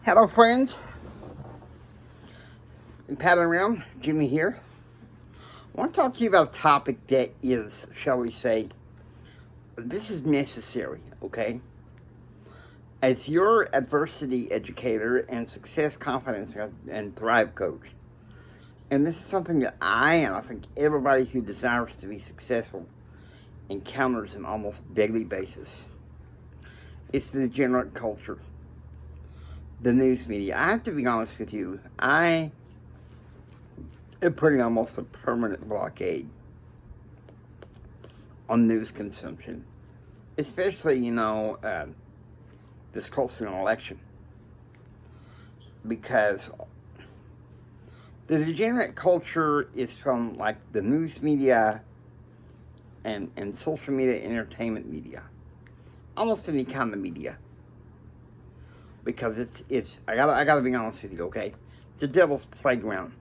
Hello, friends. In Pattern Realm, Jimmy here. I want to talk to you about a topic that is, shall we say, this is necessary, okay? As your adversity educator and success, confidence, and thrive coach, and this is something that and I think everybody who desires to be successful encounters on almost daily basis. It's the degenerate culture, the news media. I have to be honest with you, I am putting almost a permanent blockade on news consumption, especially, this close to an election, because the degenerate culture is from like the news media and social media, entertainment media, almost any kind of media. Because it's I gotta be honest with you, okay? It's the devil's playground.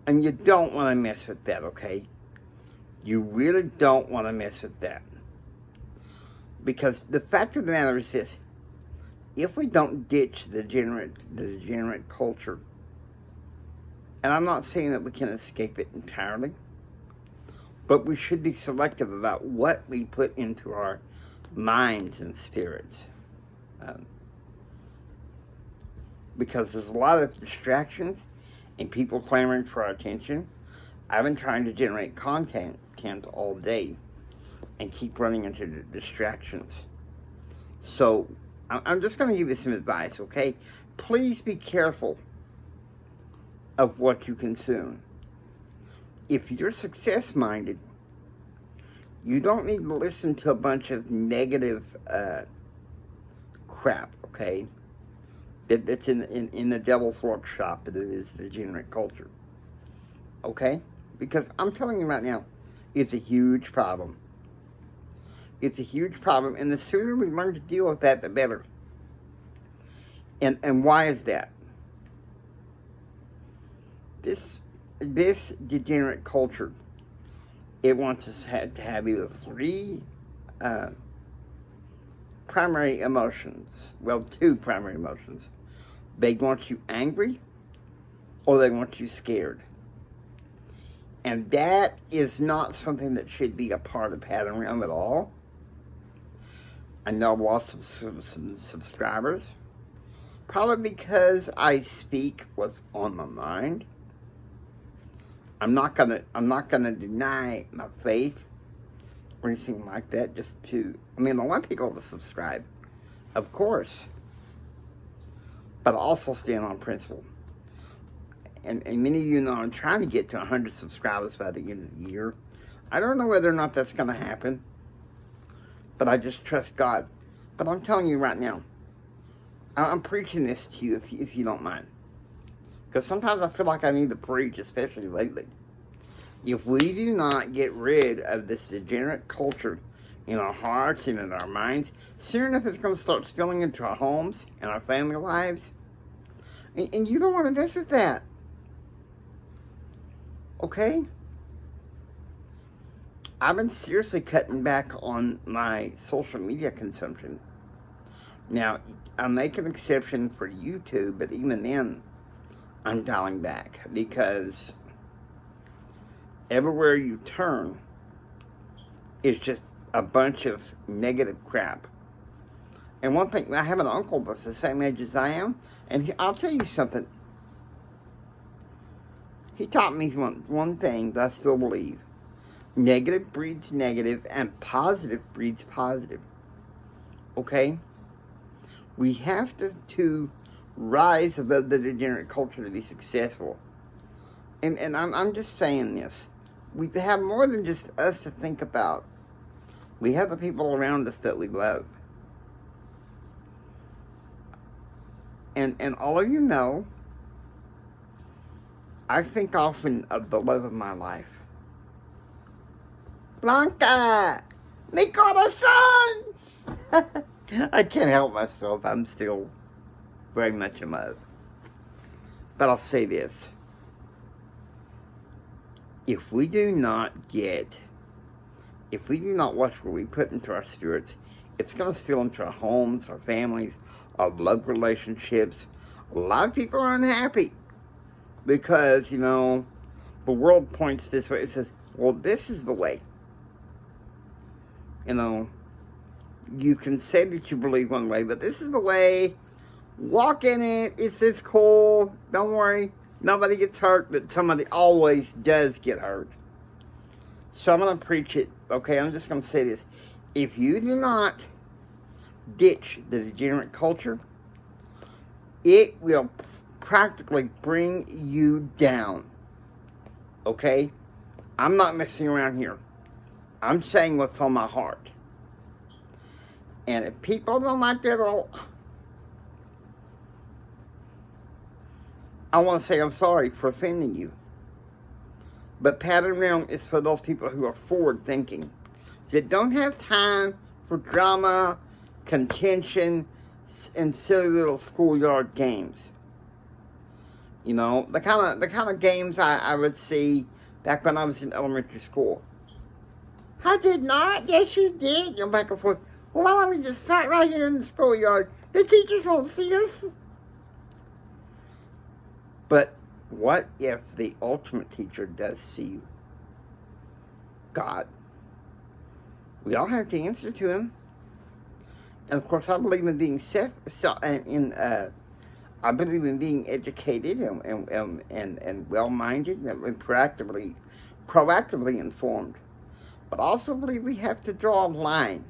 And you don't want to mess with that, okay? You really don't want to mess with that. Because the fact of the matter is this: if we don't ditch the degenerate culture, and I'm not saying that we can escape it entirely, but we should be selective about what we put into our minds and spirits. Because there's a lot of distractions and people clamoring for our attention. I've been trying to generate content all day and keep running into distractions. So I'm just going to give you some advice, okay? Please be careful of what you consume. If you're success-minded, you don't need to listen to a bunch of negative crap, okay? That's in the devil's workshop that it is the degenerate culture. Okay? Because I'm telling you right now, it's a huge problem. It's a huge problem, and the sooner we learn to deal with that, the better. And why is that? This degenerate culture, it wants us to have either three primary emotions. Well, two primary emotions. They want you angry, or they want you scared. And that is not something that should be a part of Pattern Realm at all. I know I've lost some subscribers, probably because I speak what's on my mind. I'm not gonna deny my faith or anything like that. I want people to subscribe, of course, but I also stand on principle. And many of you know I'm trying to get to 100 subscribers by the end of the year. I don't know whether or not that's going to happen, but I just trust God. But I'm telling you right now, I'm preaching this to you if you don't mind. Because sometimes I feel like I need to preach, especially lately. If we do not get rid of this degenerate culture in our hearts and in our minds, soon enough it's going to start spilling into our homes and our family lives. And you don't want to mess with that. Okay? I've been seriously cutting back on my social media consumption. Now, I make an exception for YouTube, but even then, I'm dialing back. Because everywhere you turn, it's just a bunch of negative crap. And one thing, I have an uncle that's the same age as I am, and I'll tell you something. He taught me one thing that I still believe. Negative breeds negative, and positive breeds positive. Okay? We have to rise above the degenerate culture to be successful. And I'm just saying this. We have more than just us to think about. We have the people around us that we love. And all of you know, I think often of the love of my life. Blanca! Mi corazón! I can't help myself. I'm still very much in love. But I'll say this. If we do not watch what we put into our spirits, it's going to spill into our homes, our families, of love relationships. A lot of people are unhappy because, the world points this way. It says, well, this is the way. You can say that you believe one way, but this is the way. Walk in it. It's this cool. Don't worry. Nobody gets hurt, but somebody always does get hurt. So I'm going to preach it. Okay, I'm just going to say this. If you do not ditch the degenerate culture, it will practically bring you down. Okay? I'm not messing around here. I'm saying what's on my heart. And if people don't like that at all, I want to say I'm sorry for offending you. But pattern realm is for those people who are forward thinking, that don't have time for drama, contention, and silly little schoolyard games. The kind of games I would see back when I was in elementary school. I did not. Yes, you did. Back and forth. Well, why don't we just fight right here in the schoolyard? The teachers won't see us. But what if the ultimate teacher does see you? God. We all have to answer to him. And of course, I believe in being I believe in being educated and well-minded and proactively informed. But I also believe we have to draw a line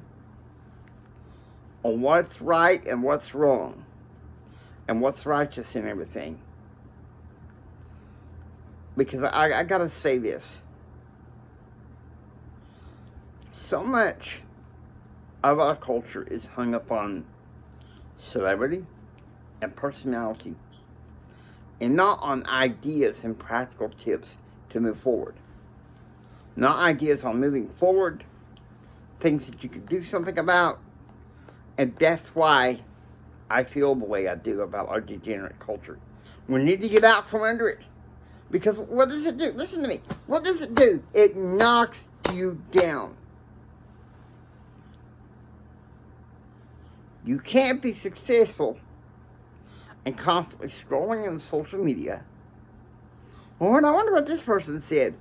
on what's right and what's wrong, and what's righteous and everything. Because I gotta say this. So much of our culture is hung up on celebrity and personality, and not on ideas and practical tips to move forward. Not ideas on moving forward, things that you could do something about. And that's why I feel the way I do about our degenerate culture. We need to get out from under it. Because what does it do? Listen to me. What does it do? It knocks you down. You can't be successful and constantly scrolling on social media. Oh, and I wonder what this person said.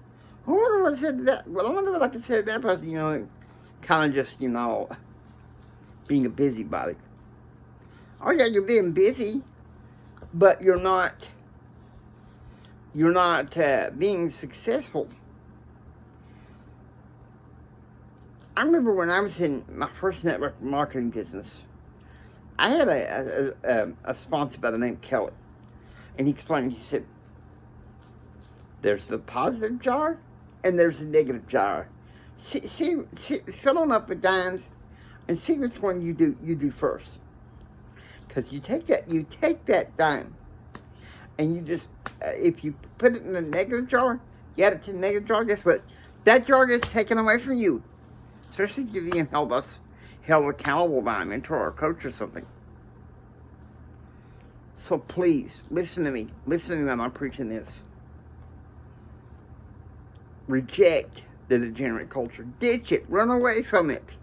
I wonder what said that. Well, I wonder what I could say to that person. Kind of just, being a busybody. Oh yeah, you're being busy, but you're not being successful. I remember when I was in my first network marketing business, I had a sponsor by the name of Kelly, and he explained. He said, "There's the positive jar, and there's the negative jar. See, fill them up with dimes, and see which one you do first. Because you take that dime, and you just if you put it in the negative jar, you add it to the negative jar. Guess what? That jar gets taken away from you. Especially if you're being held accountable by a mentor or a coach or something. So please, listen to me. Listen to me when I'm preaching this. Reject the degenerate culture. Ditch it. Run away from it.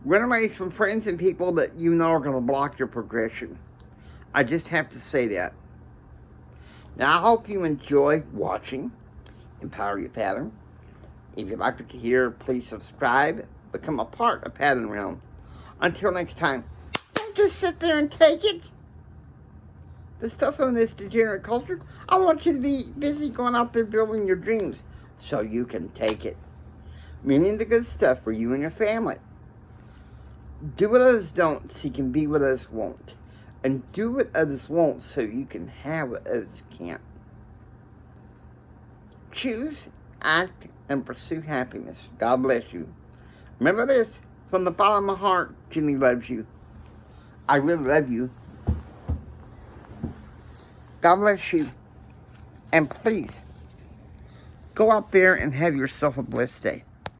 Run away from friends and people that you know are going to block your progression. I just have to say that. Now, I hope you enjoy watching Empower Your Pattern. If you'd like to hear, please subscribe. Become a part of Pattern Realm. Until next time, don't just sit there and take it. The stuff in this degenerate culture, I want you to be busy going out there building your dreams so you can take it. Meaning the good stuff for you and your family. Do what others don't so you can be what others won't. And do what others won't so you can have what others can't. Choose, act, and pursue happiness. God bless you. Remember this, from the bottom of my heart, Jimmy loves you. I really love you. God bless you. And please, go out there and have yourself a blessed day.